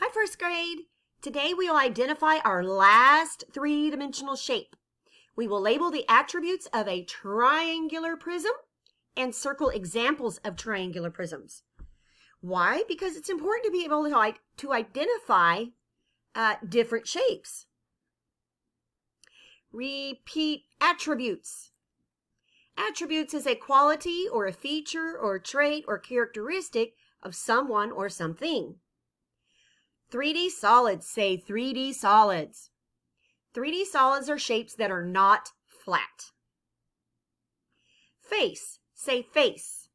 Hi, first grade. Today we will identify our last three-dimensional shape. We will label the attributes of a triangular prism and circle examples of triangular prisms. Why? Because it's important to be able to identify different shapes. Repeat attributes. Attributes is a quality or a feature or a trait or characteristic of someone or something. 3D solids, say 3D solids. 3D solids are shapes that are not flat. Face, say face.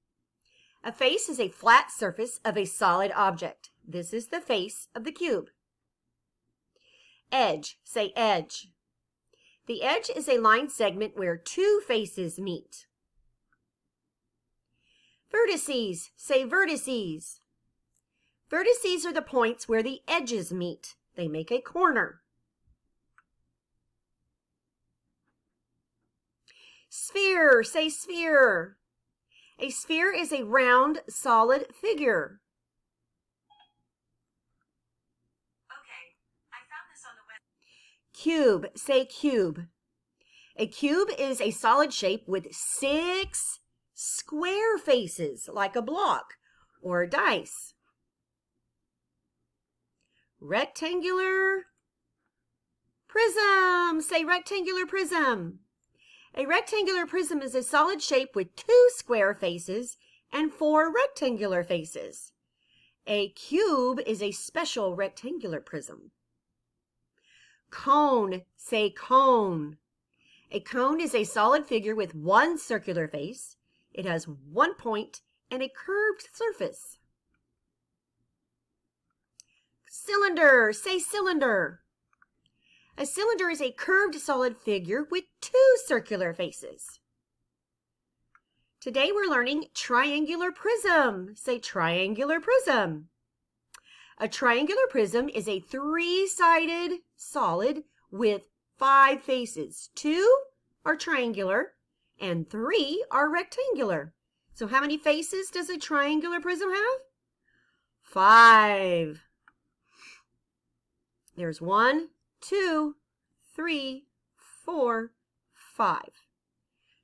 A face is a flat surface of a solid object. This is the face of the cube. Edge, say edge. The edge is a line segment where two faces meet. Vertices, say vertices. Vertices are the points where the edges meet. They make a corner. Sphere, say sphere. A sphere is a round, solid figure. Okay, I found this on the web. Cube, say cube. A cube is a solid shape with 6 square faces, like a block or a dice. Rectangular prism, say rectangular prism. A rectangular prism is a solid shape with 2 square faces and 4 rectangular faces. A cube is a special rectangular prism. Cone, say cone. A cone is a solid figure with 1 circular face. It has 1 point and a curved surface. Cylinder, say cylinder. A cylinder is a curved solid figure with 2 circular faces. Today we're learning triangular prism. Say triangular prism. A triangular prism is a 3-sided solid with 5 faces. 2 are triangular and 3 are rectangular. So how many faces does a triangular prism have? 5. There's 1, 2, 3, 4, 5.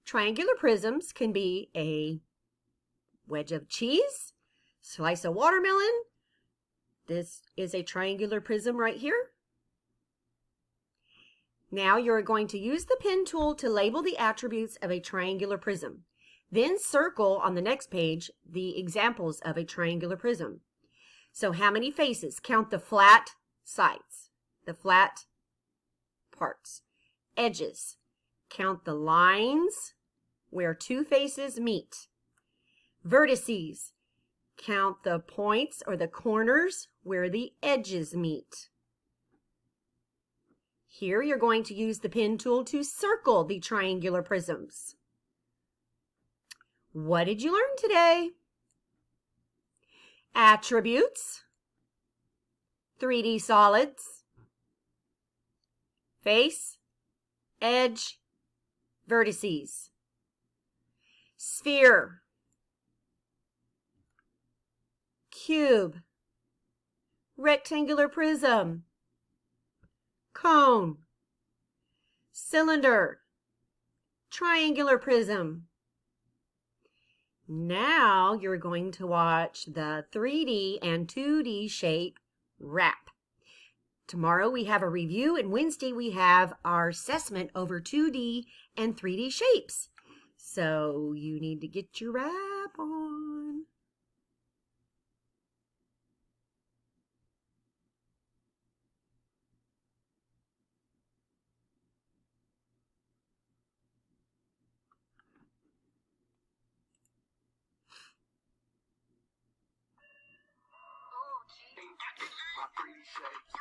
Triangular prisms can be a wedge of cheese, slice of watermelon. This is a triangular prism right here. Now you're going to use the pen tool to label the attributes of a triangular prism. Then circle on the next page the examples of a triangular prism. So how many faces? Count the flat sides, the flat parts. Edges. Count the lines where 2 faces meet. Vertices. Count the points or the corners where the edges meet. Here you're going to use the pen tool to circle the triangular prisms. What did you learn today? Attributes, 3D solids, face, edge, vertices. Sphere, cube, rectangular prism, cone, cylinder, triangular prism. Now you're going to watch the 3D and 2D shape wrap. Tomorrow we have a review, and Wednesday we have our assessment over 2D and 3D shapes. So you need to get your wrap on. Oh, gee. 3D shapes.